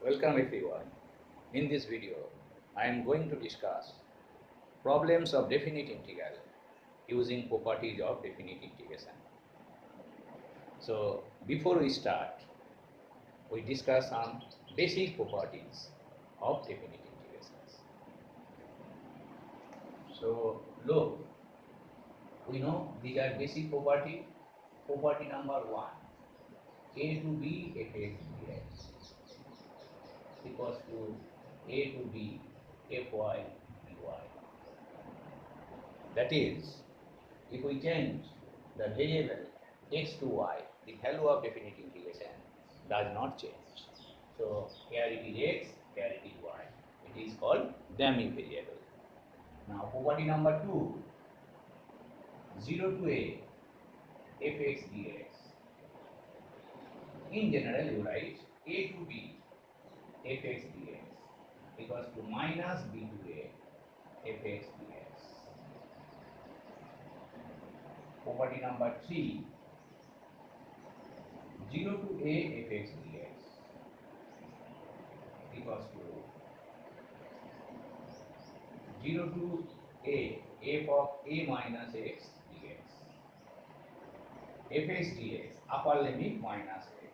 Welcome everyone. In this video, I am going to discuss problems of definite integral using properties of definite integration. So before we start, we discuss some basic properties of definite integrations. So look, we know these are basic property. Property number 1, a to b fx dx equals to a to b fy dy. That is, if we change the variable x to y, the value of definite integration does not change. So here it is x, here it is y. It is called dummy variable. Now property number 2, 0 to a fx dx. In general, you write a to b fx dx equals to minus b to a fx dx. Property number 3, 0 to a fx dx equals to 0 to a f of a minus x dx. Fx dx, upper limit minus x,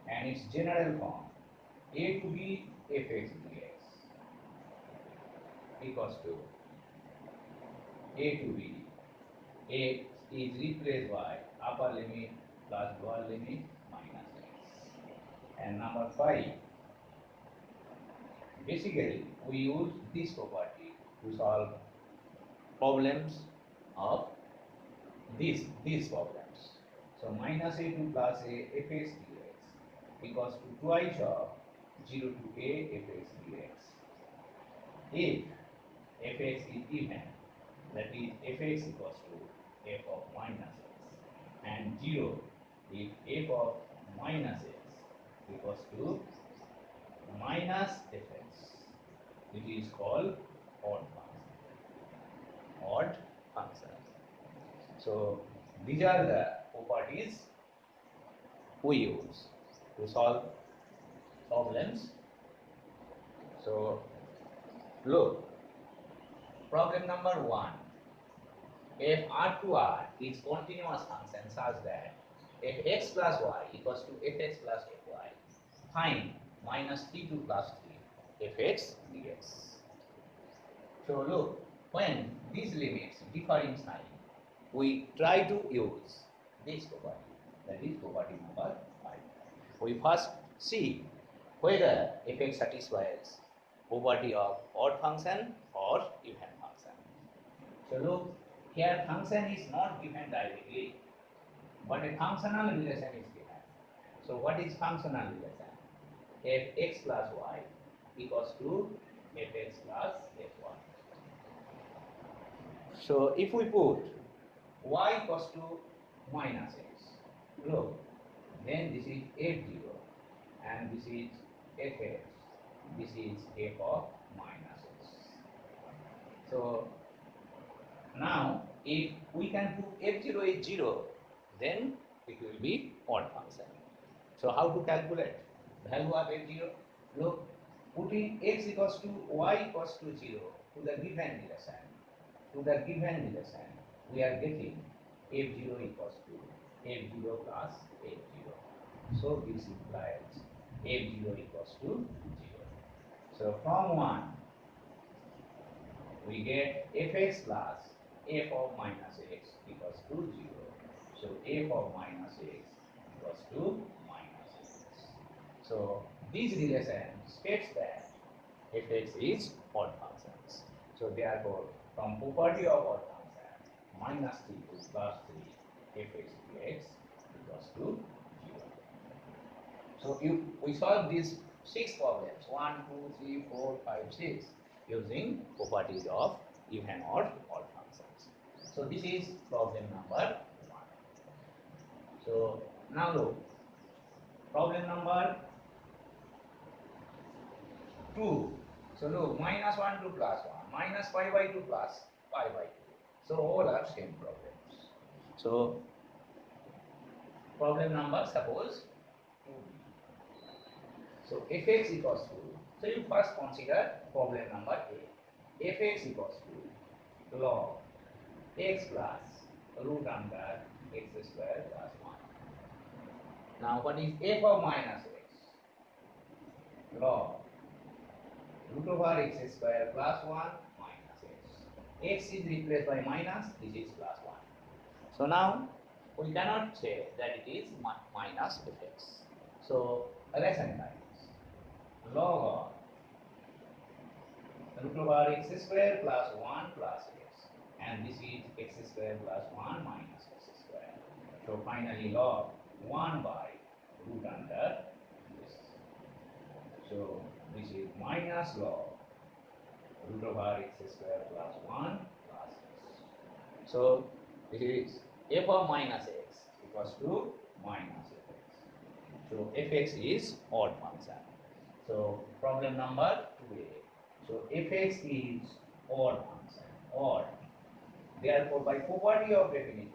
and its general form a to b fx dx equals to a to b, a is replaced by upper limit plus lower limit minus x. And number 5, basically we use this property to solve problems of these problems. So minus a2 plus a fx dx equals to twice of 0 to a fx dx. If fx is even, that is fx equals to f of minus x, and 0 if f of minus x equals to minus fx, which is called odd function. Odd function. So these are the properties we use to solve problems. So look, problem number 1. If R to R is continuous function such that if x plus y equals to fx plus fy, find minus 3 plus 3 fx dx. So look, when these limits differ in sign, we try to use this property, that is property number 5. We first see whether fx satisfies property of odd function or even function. So look, here function is not given directly, but a functional relation is given. So what is functional relation? Fx plus y equals to fx plus fy. So if we put y equals to minus x, look, then this is f0 and this is fx, this is f of minus x. So now if we can put f0 is 0, then it will be odd function. So how to calculate value of f0? Look, putting x equals to y equals to 0 to the given relation, we are getting f0 equals to f0 plus f0. So this implies f0 equals to 0. So from 1, we get fx plus f of minus x equals to 0. So f of minus x equals to minus x. So this relation states that fx is odd functions. So therefore, from property of odd function, minus 3 plus 3 fx dx equals to 0. So if we solve these 6 problems, 1, 2, 3, 4, 5, 6, using properties of even or odd functions. So this is problem number 1. So now look, problem number 2. So look, minus 1 to plus 1, minus pi by 2 plus pi by 2. So all are same problems. So problem number, suppose 2b. So fx equals to, so you first consider problem number A. Fx equals to log x plus root under x square plus 1. Now what is f of minus x? Log root over x square plus 1 minus x. X is replaced by minus, this is plus 1. So now we cannot say that it is minus fx. So let's analyze this. Log of root over x square plus 1 plus x, and this is x square plus 1 minus x square. So finally log 1 by root under this. So this is minus log root over x square plus 1 plus x. So this is f of minus x equals to minus fx. So fx is odd function. So problem number 2a. So fx is odd function, odd. Therefore by property of definition,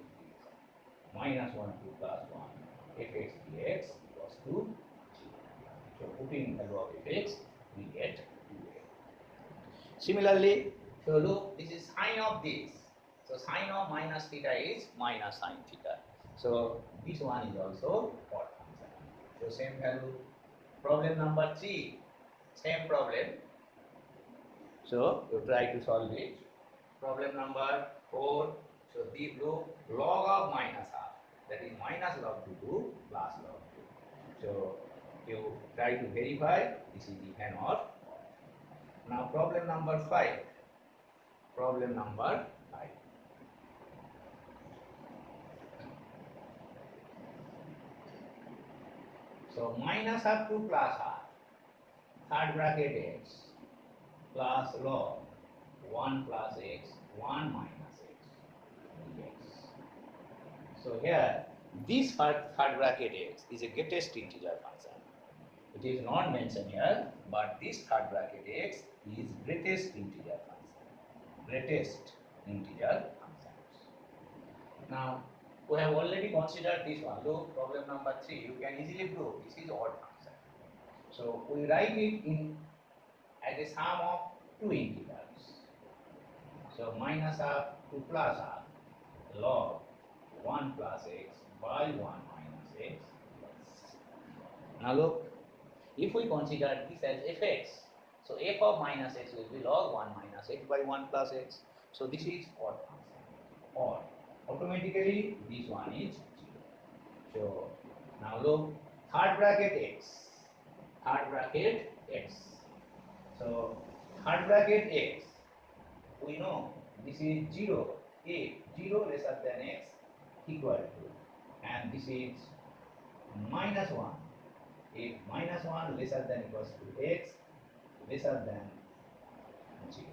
minus 1 to plus 1 fx dx equals to 0. So putting value of fx, we get 2a. Similarly, so look, this is sine of this. So sine of minus theta is minus sine theta. So this one is also odd function. So same value. Problem number 3, same problem. So you try to solve it. Problem number 4. So the log of minus half, that is minus log 2 to plus log 2. So you try to verify this is even or odd. Now problem number 5. Problem number 5. So minus half to plus half, third bracket x plus log 1 plus x, 1 minus x dx. So here this third bracket x is a greatest integer function. It is not mentioned here, but this third bracket x is greatest integer function. Greatest integer functions. Now we have already considered this one. Look, problem number 3, you can easily prove this is odd function. So we write it in as a sum of two integrals. So minus half to plus half log 1 plus x by 1 minus x plus. Now look, if we consider this as fx, so f of minus x will be log 1 minus x by 1 plus x. So this is odd function, odd. Automatically this one is 0. So now look, third bracket x, third bracket x. So third bracket x, we know this is 0, a 0 lesser than x equal to, and this is minus 1, a minus 1 lesser than equals to x lesser than 0.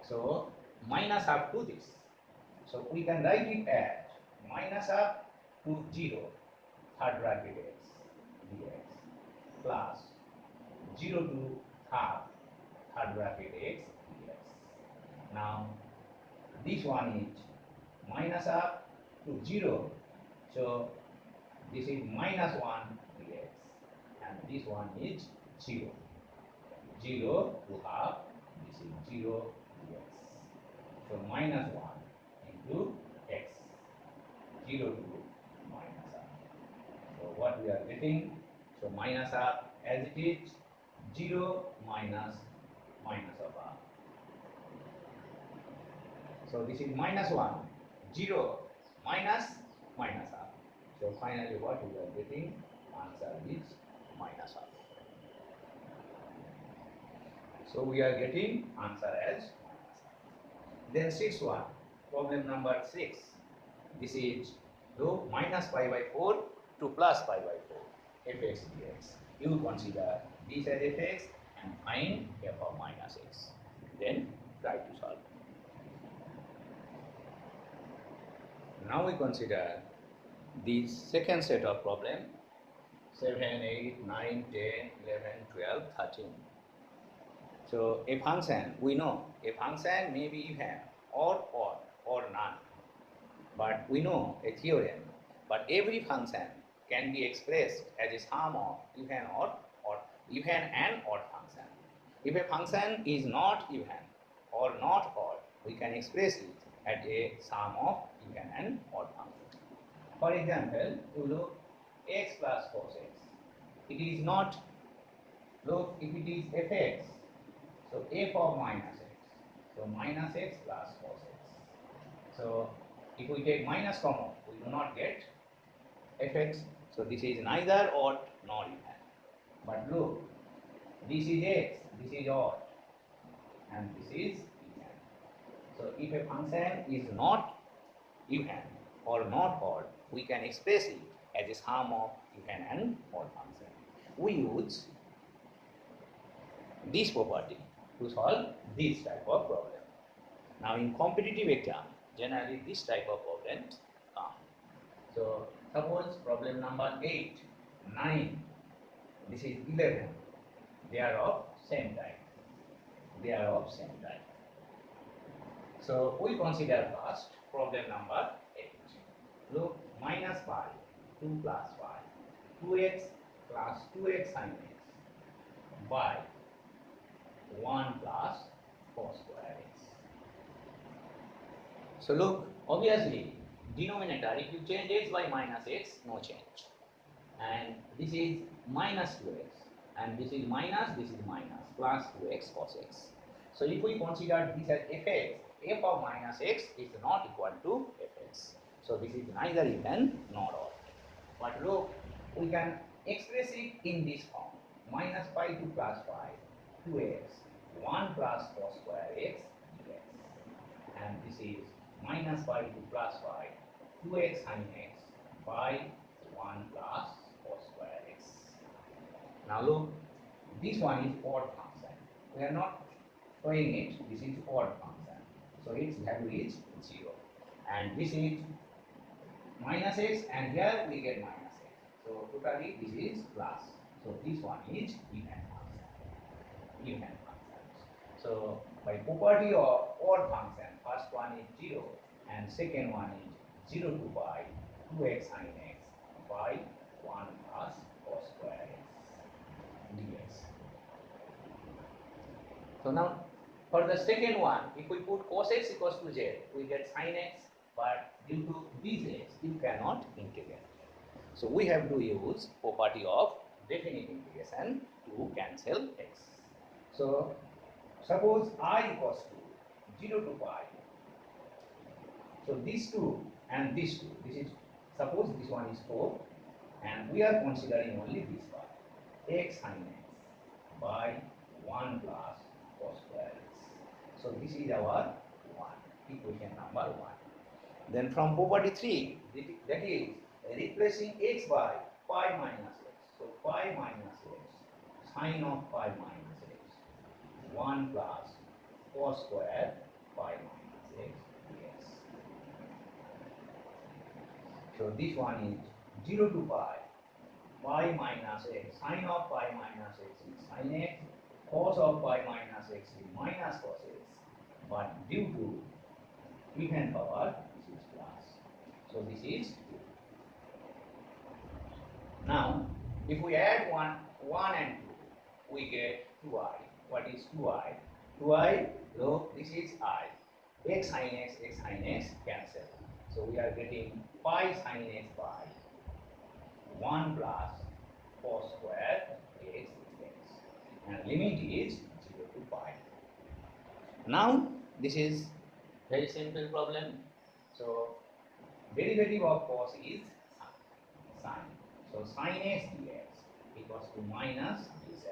So minus half to this. So we can write it as minus half to 0, third bracket x dx, plus 0 to half, third bracket x dx. Now this one is minus half to 0, so this is minus 1 dx, and this one is 0. 0 to half, this is 0 dx. So minus 1 into x, 0 to minus half. So what we are getting, so minus half as it is, 0 minus minus of half. So this is minus 1, 0 minus minus half. So finally what we are getting, answer is minus half. So we are getting answer as minus half. Then 6th one, problem number 6. This is minus pi by 4 to plus pi by 4 fx dx. You consider this as fx and find f of minus x. Then try to solve. Now we consider the second set of problem 7, 8, 9, 10, 11, 12, 13. So a function, we know a function may be even or odd or none. But we know a theorem, but every function can be expressed as a sum of even or odd even and odd function. If a function is not even or not odd, we can express it as a sum of even and odd functions. For example, you look x plus cos x. It is not, look, if it is fx, so f of minus x, so minus x plus cos x. So if we take minus common, we do not get fx, so this is neither odd nor even. But look, this is x, this is odd, and this is even. So if a function is not even or not odd, we can express it as a sum of even and odd function. We use this property to solve this type of problem. Now in competitive exam, generally this type of problems come. So suppose problem number 8, 9, this is 11. They are of same type. They are of same type. So we consider first problem number 8. Look, minus 5, 2 plus 5, 2x plus 2x sin x by 1 plus 4 square x. So look, obviously, denominator, if you change x by minus x, no change. And this is minus 2x, and this is minus, plus 2x cos x. So if we consider this as fx, f of minus x is not equal to fx. So this is neither even nor odd. But look, we can express it in this form. Minus 5 to plus 5, 2x, 1 plus 4 square x dx. And this is minus 5 to plus 5, 2x sin x by 1 plus 4 square x. Now look, this one is odd function. We are not showing it, this is odd function. So its value is 0. And this is minus x, and here we get minus x. So totally this is plus. So this one is even function. Even function. So by property of odd function, first one is 0 and second one is 0 to pi 2x sin x by 1 plus cos square x dx. So now for the second one, if we put cos x equals to z, we get sin x, but due to these x, you cannot integrate. So we have to use property of definite integration to cancel x. So suppose I equals to 0 to pi. So these two and these two, this is, suppose this one is 4, and we are considering only this part, x sin x by 1 plus cos square x. So this is our equation number 1. Then from property 3, that is replacing x by pi minus x. So pi minus x, sine of pi minus x, 1 plus cos square pi minus x dx. So this one is 0 to pi minus x, sine of pi minus x is sine x, cos of pi minus x is minus cos x, but due to even power, this is plus. So this is 2. Now, if we add 1 and 2, we get 2i. What is 2i? 2i, look, this is I. X sin x cancel. So we are getting pi sin x by 1 plus cos square x dx. And limit is 0 to pi. Now, this is very simple problem. So derivative of cos is sine. So sin x dx equals to minus dz.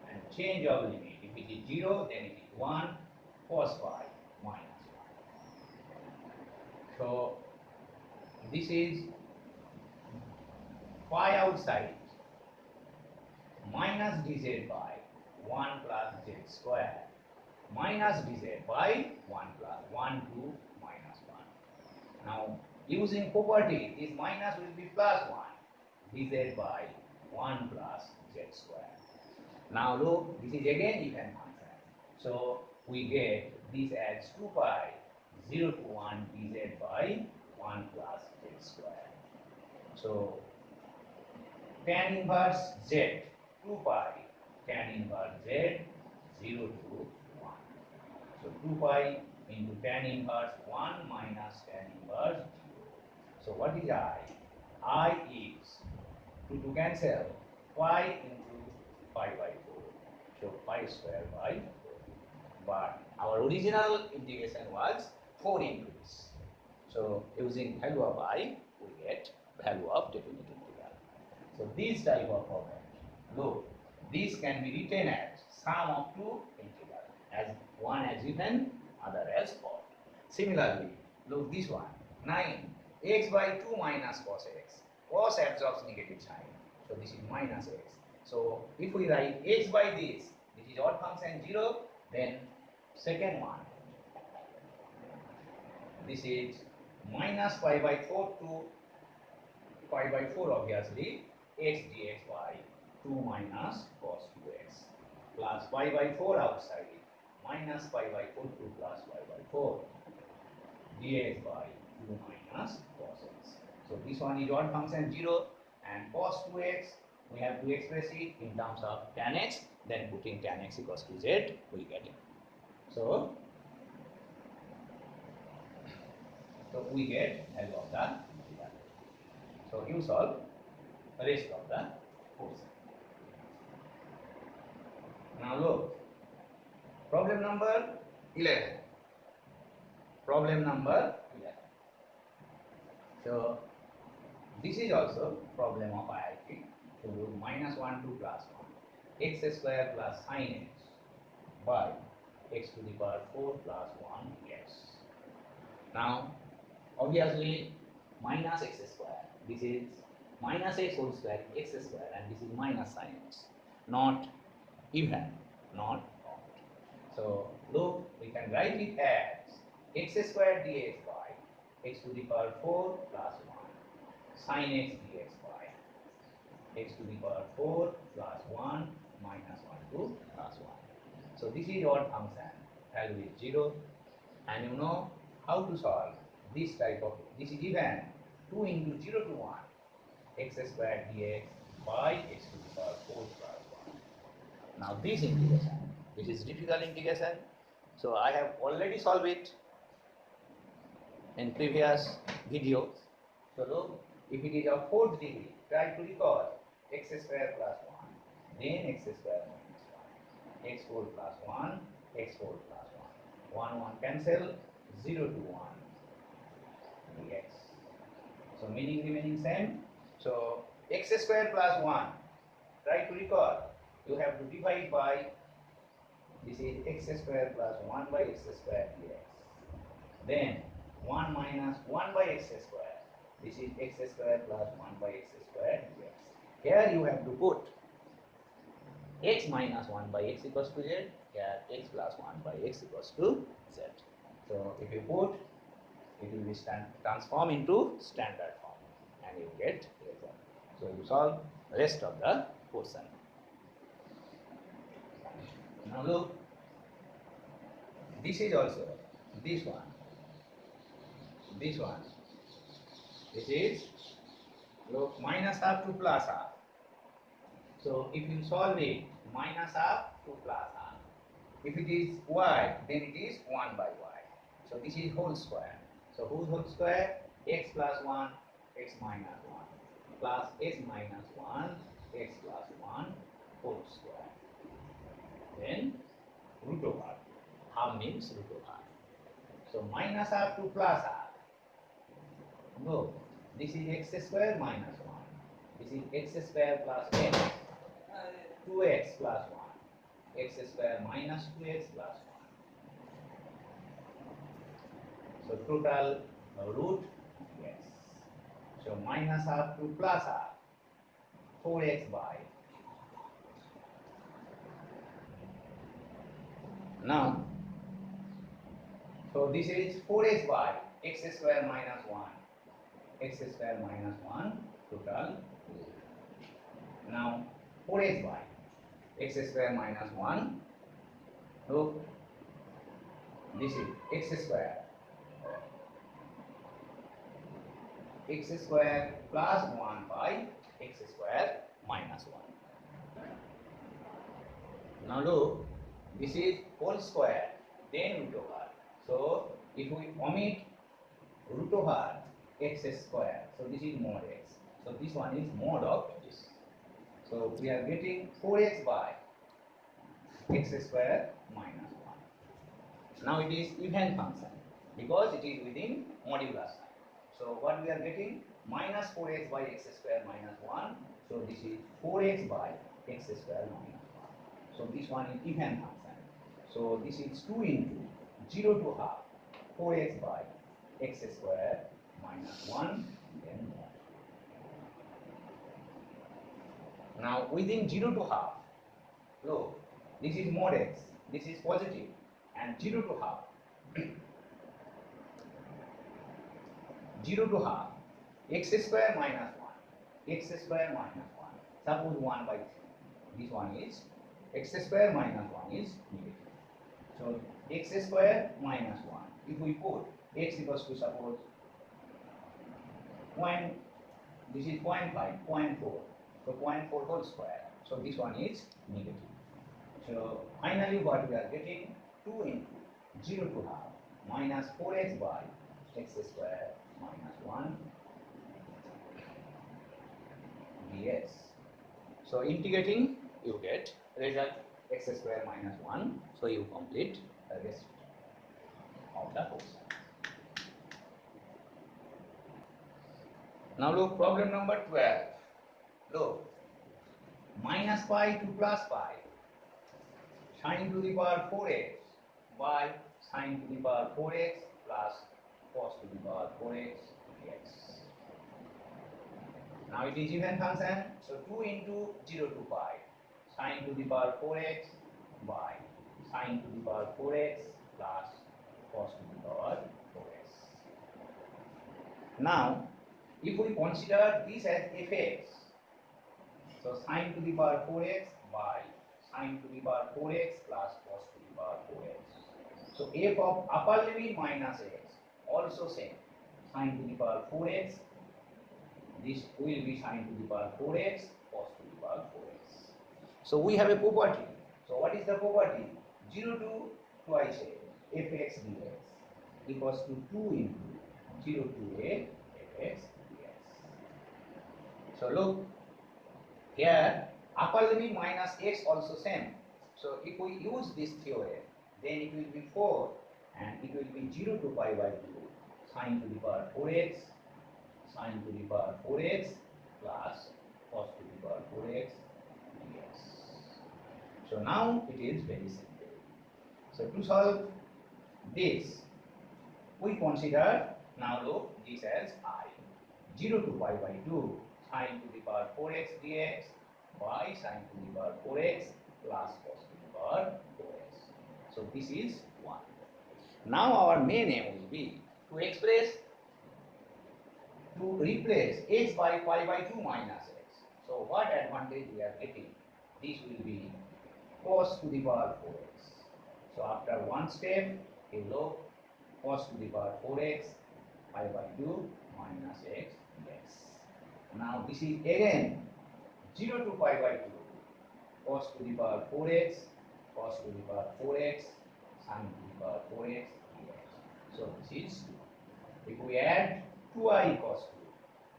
And change of limit, if it is 0, then it is 1, cos pi minus 1. So this is pi outside, minus dz by 1 plus z square, minus dz by 1 plus 1 to minus 1. Now using property, this minus will be plus 1, dz by 1 plus z square. Now look, this is again even function. So we get this as 2 pi 0 to 1 dz by 1 plus z square. So tan inverse z, 2 pi tan inverse z 0 to 1. So 2 pi into tan inverse 1 minus tan inverse 0. So what is I? I is 2 cancel pi into pi by 4. So pi square by 4. But our original integration was 4 into this. So using value of I, we get value of definite integral. So this type of problem, look, this can be written as sum of two integrals, as one as even, other as odd. Similarly, look this one, 9 x by 2 minus cos x. Cos absorbs negative sign, so this is minus x. So if we write x by this is odd function 0, then second one, this is minus pi by 4 to pi by 4 obviously, x dx by 2 minus cos 2x plus pi by 4 outside, minus pi by 4 to plus pi by 4 dx by 2 minus cos x. So this one is odd function 0, and cos 2x we have to express it in terms of tan x, then putting tan x equals to z, we get it. So we get value of the integral. So you solve the rest of the portion. Now look, problem number 11. Problem number 11. So this is also problem of IIT. So do minus 1 to plus 1, x square plus sin x by x to the power 4 plus 1 x. Now obviously minus x square, this is minus x whole square, x square, and this is minus sin x, not even, not odd. So look, we can write it as x square dx by x to the power 4 plus 1 sin x dx by x to the power 4 plus 1 minus 1 to plus 1. So this is odd function, value is 0, and you know how to solve this type of, this is even 2 into 0 to 1 x square dx by x to the power 4 plus 1. Now this integration, this is difficult integration, so I have already solved it in previous videos. So look, if it is of 4th degree, try to recall x square plus 1, then x square minus 1, x4 plus 1, x4 plus 1, 1 cancel, 0 to 1 dx. So meaning remaining same. So x square plus 1, try to recall, you have to divide by, this is x square plus 1 by x square dx. Then 1 minus 1 by x square, this is x square plus 1 by x square dx. Here you have to put x minus 1 by x equals to z, here x plus 1 by x equals to z. So if you put, it will be transform into standard form and you get the result. So you solve the rest of the portion. Now look, this is also this one, this one. This is, look, minus half to plus half. So if you solve it, minus half to plus half. If it is y, then it is 1 by y. So this is whole square. So whose whole square? X plus 1, x minus 1, plus x minus 1, x plus 1 whole square. Then root over. Half means root over. So minus half to plus half. No, this is x square minus 1. This is x square plus x. 2x plus 1. X square minus 2x plus 1. So total root, yes. So minus half to plus half, 4x by. Now, so this is 4x by x square minus 1. X square minus 1 total root. Now 4x by x square minus 1. Look, this is x square. X square plus 1 by x square minus 1. Now look, this is whole square, then root over. So if we omit root over x square, so this is mod x. So this one is mod of this. So we are getting 4x by x square minus 1. Now it is even function because it is within modulus sign. So what we are getting? Minus 4x by x square minus 1. So this is 4x by x square minus 1. So this one is even function. So this is 2 into 0 to half 4x by x square minus 1 then 1. Now within 0 to half, look, this is mod x, this is positive, and 0 to half, 0 to half, x square minus 1, x square minus 1, suppose 1 by 3, this one is, x square minus 1 is negative. So x square minus 1, if we put x equals to suppose point, this is 0.5, 0.4, so 0.4 whole square, so this one is negative. So finally what we are getting, 2 into 0 to half minus 4x by x square minus 1 dx. So integrating you get result x square minus 1, so you complete the rest of the question. Now look, problem number 12. Look, minus pi to plus pi sin to the power 4x by sin to the power 4x plus cos to the power 4x dx. Now it is even function, so 2 into 0 to pi sin to the power 4x by sin to the power 4x plus cos to the power 4x. Now if we consider this as fx, so sin to the power 4x by sin to the power 4x plus cos to the power 4x. So f of upper limit minus x also same, sin to the power 4x, this will be sin to the power 4x cos to the power 4x. So we have a property. So what is the property? 0 to twice a fx dx equals to 2 into 0 to a fx dx. So look, here upper limit minus x also same. So if we use this theorem, then it will be 4 and it will be 0 to pi by 2 sin to the power 4x sin to the power 4x plus cos to the power 4x dx. So now it is very simple. So to solve this, we consider, now look, this as I, 0 to pi by 2 sin to the power 4x dx by sin to the power 4x plus cos to the power 4x. So this is 1. Now our main aim will be to replace x by pi by 2 minus x. So what advantage we are getting? This will be cos to the power 4x. So after one step, a log cos to the power 4x pi by 2 minus x dx. Now this is again 0 to pi by 2 cos to the power 4x cos to the power 4x sin to the power 4x dx. So this is 2. If we add 2i cos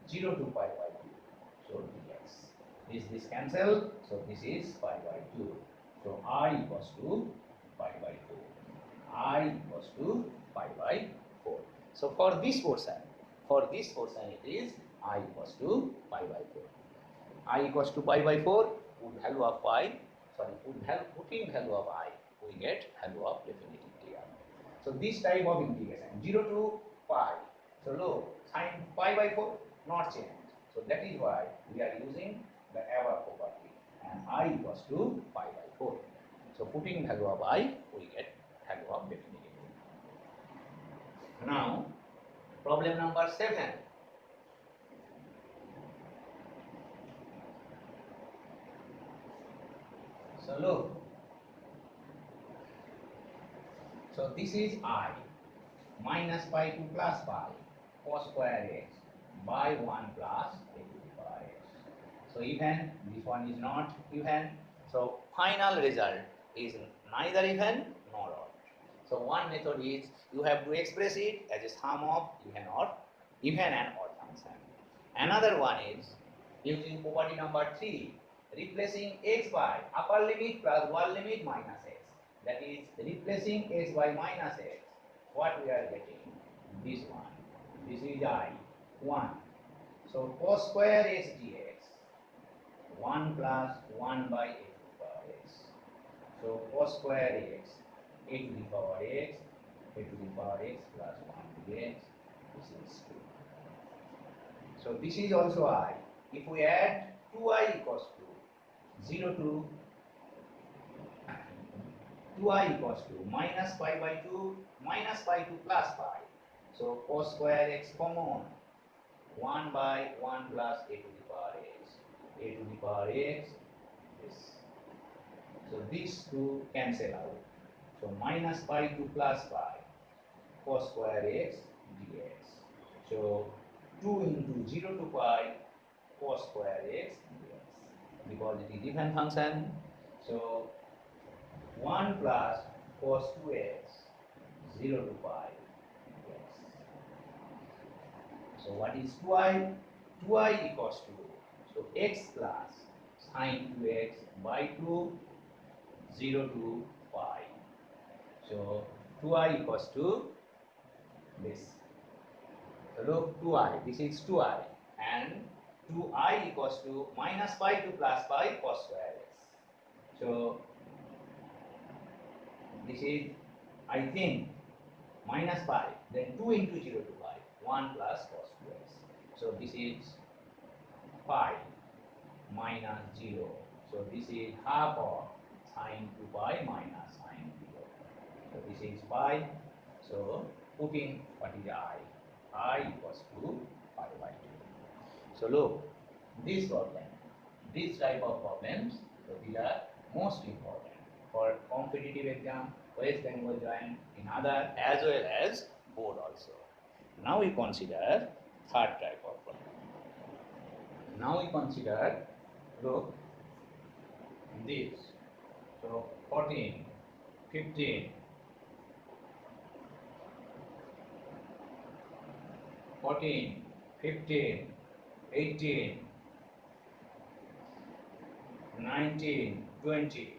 2, 0 to pi by 2, so dx. This cancel, so this is pi by 2. So I equals to pi by 4. I equals to pi by 4. So for this portion it is I equals to pi by 4. I equals to pi by 4, put value of pi, putting value of I, we get value of definite integral. So this type of integration, 0 to pi. So look, sin pi by 4, not change. So that is why we are using the above property, and I equals to pi by 4. So putting value of I, we get value of definite integral. Now, problem number 7. So look, so this is I minus pi to plus pi cos square x by 1 plus a to the power x. So even, this one is not even. So final result, is neither even nor odd. So one method is you have to express it as a sum of even and odd function. Another one is using property number 3, replacing x by upper limit plus lower limit minus x. That is replacing x by minus x. What we are getting? This one. This is I 1. So cos square x dx 1 plus 1 by a to the power x. So cos square x a to the power x, a to the power x plus 1 dx. This is 2. So this is also I. If we add 2i equals to 0 to 2i equals to minus pi by 2 minus pi to plus pi. So cos square x common 1 by 1 plus a to the power x. A to the power x this. So these two cancel out. So minus pi to plus pi cos square x dx. So 2 into 0 to pi cos square x dx. Because it is even function. So 1 plus cos 2x 0 to pi dx. So what is 2i? 2i equals to, so x plus sine 2x by 2 0 to pi. So 2i equals to this. So look, 2i, this is 2i, and 2i equals to minus pi to plus pi cos square x. So this is, I think, minus pi, then 2 into 0 to pi, 1 plus cos 2x. So this is pi minus 0. So this is half of sine 2 pi minus sine 0. So this is pi. So putting what is I equals to pi by 2. So look, this problem, this type of problems, so these are most important for competitive exam, West Bengal Joint, in other as well as board also. Now we consider third type of problem. Now we consider, look, this. So 14, 15, 14, 15, 18, 19, 20.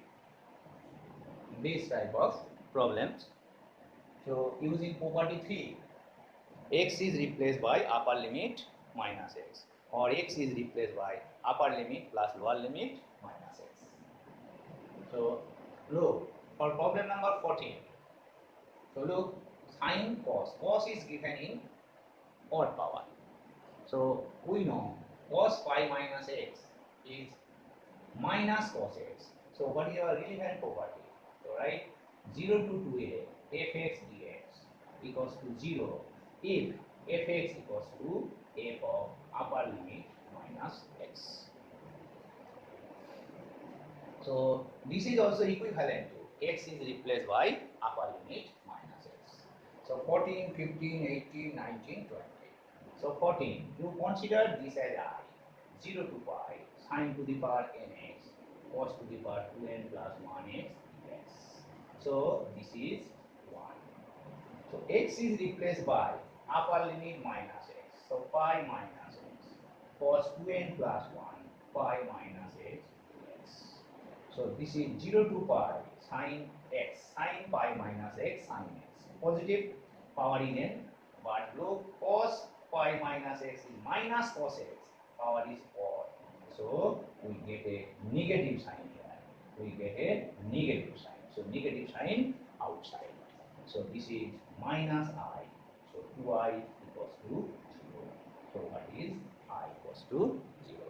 This type of problems. So using property 3, x is replaced by upper limit minus x, or x is replaced by upper limit plus lower limit minus x. So look, for problem number 14, so look, sine cos is given in odd power. So we know cos pi minus x is minus cos x. So what is our relevant property? So write 0 to 2a fx dx equals to 0 if fx equals to f of upper limit minus x. So this is also equivalent to x is replaced by upper limit minus x. So 14, 15, 18, 19, 20. So 14, you consider this as I, 0 to pi, sine to the power nx, cos to the power 2n plus 1x dx. So this is 1. So x is replaced by upper limit minus x. So pi minus x, cos 2n plus 1, pi minus x dx. So this is 0 to pi, sine x, sine pi minus x, sine x. Positive power in n, but look, cos pi minus x is minus cos x, power is odd. So we get a negative sign here. We get a negative sign. So negative sign outside. So this is minus I. So 2i equals to 0. So what is I equals to 0?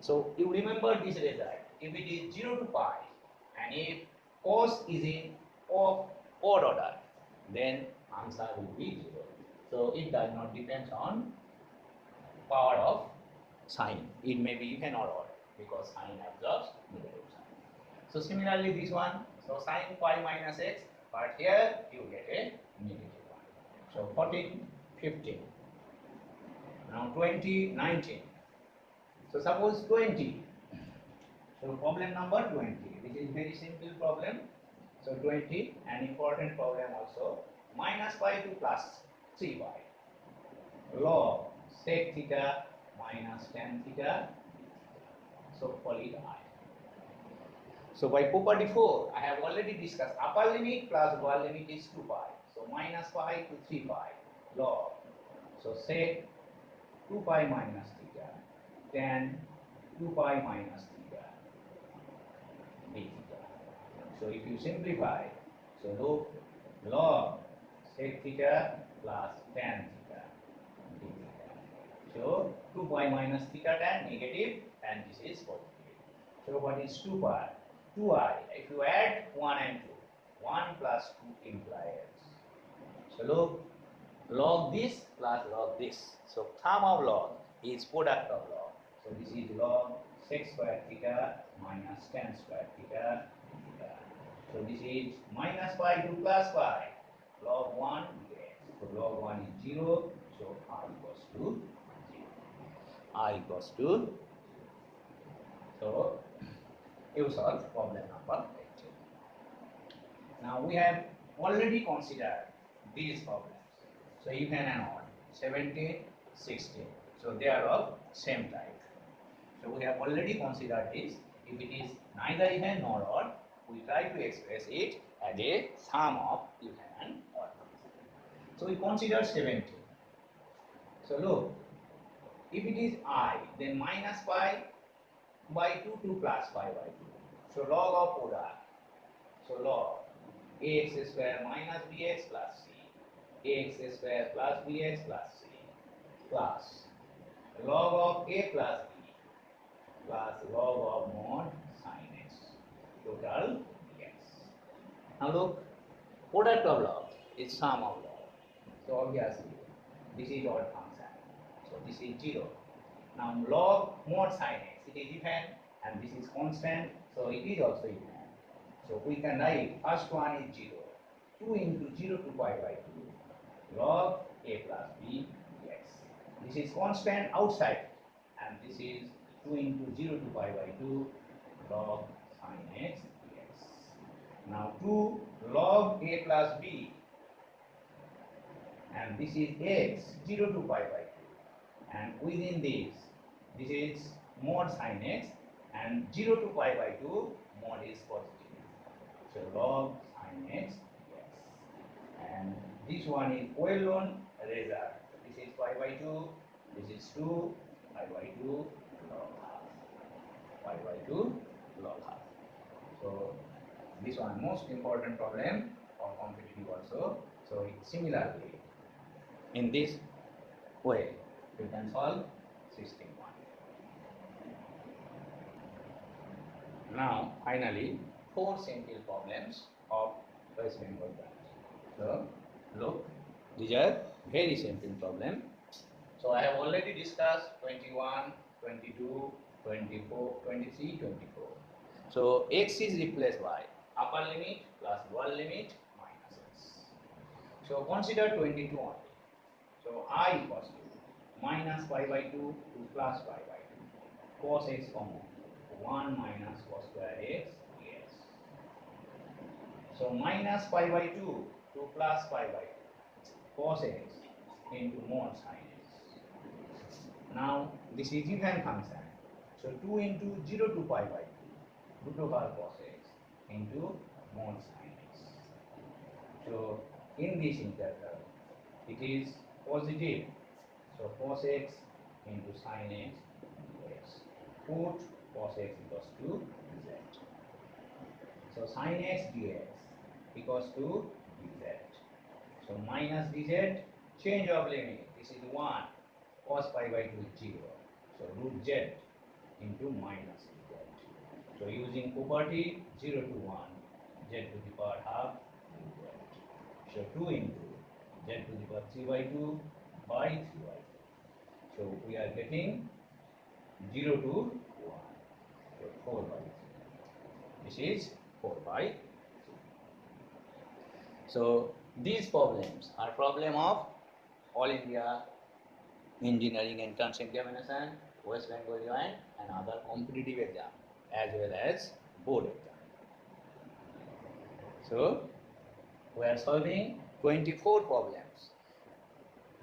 So you remember this result. If it is 0 to pi, and if cos is in odd order, then answer will be 0. So it does not depend on power of sine. It may be even or odd because sine absorbs negative sign. So similarly this one, so sine pi minus x, but here you get a negative one. So 14, 15. Now 20, 19. So suppose 20. So problem number 20. This is very simple problem. So 20, an important problem also, minus pi to plus 3 pi. Log sec theta minus tan theta, so call it I. So by property 4, I have already discussed upper limit plus lower limit is 2 pi. So minus pi to 3 pi log. So sec 2 pi minus theta, tan 2 pi minus theta, d theta. So if you simplify, so log sec theta plus tan theta, d theta. So 2 pi minus theta tan negative and this is positive. So what is 2 pi? 2I. If you add 1 and 2, 1 plus 2 implies. So look, log this plus log this. So sum of log is product of log. So this is log sec square theta minus tan square theta, theta. So this is minus pi to plus pi. Log 1 yes. So log 1 is 0. So r equals to 0. R equals to. So you solve problem number 18. Now we have already considered these problems. So even and odd, 17, 16. So they are of same type. So we have already considered this. If it is neither even nor odd, we try to express it as a sum of even and odd. So we consider 17. So look, if it is I, then minus pi by 2 to plus pi by 2. So log of product. So log ax square minus bx plus c, ax square plus bx plus c, plus log of a plus b plus log of mod sin x, total x. Now look, product of log is sum of log. So obviously this is odd function. So this is 0. Now log mod sin x, it is even and this is constant, so it is also even. So we can write first one is 0, 2 into 0 to pi by 2 log a plus b dx. This is constant outside and this is 2 into 0 to pi by 2 log sin x dx. Now 2 log a plus b and this is x 0 to pi by 2 and within this is mod sin x and 0 to pi by 2 mod is positive. So log sin x dx. And this one is well known result. This is pi by 2, this is 2, pi by 2 log half. Pi by 2 log half. So this one most important problem for competitive also. So similarly in this way you can solve 16 one. Now finally 4 simple problems of West Bengal branch. So look, these are very simple problems. So I have already discussed 21, 22, 24, 23, 24. So x is replaced by upper limit plus lower limit minus x. So consider 22 only. So I equals to minus pi by 2 to plus pi by 2 cos x common 1 minus cos square x dx. So minus pi by 2 to plus pi by 2 cos x into mod sin x. Now this is even function. So 2 into 0 to pi by 2 root over cos x into mod sin x. So in this interval it is positive. So cos x into sin x dx. Put cos x equals to z. So sin x dx equals to dz. So minus dz, change of limit. This is 1. Cos pi by 2 is 0. So root z into minus dz. So using property 0 to 1, z to the power half dz. So 2 into z to the power 3 by 2 by 3 by 2. So we are getting 0 to 1. So 4 by 3. This is 4 by 3. So these problems are problem of All India Engineering Entrance Examination, West Bengal Joint and other competitive exam as well as board exam. So we are solving 24 problems.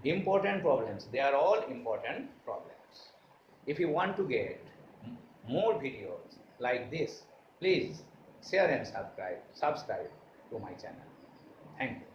Important problems. They are all important problems. If you want to get more videos like this, please share and subscribe to my channel. Thank you.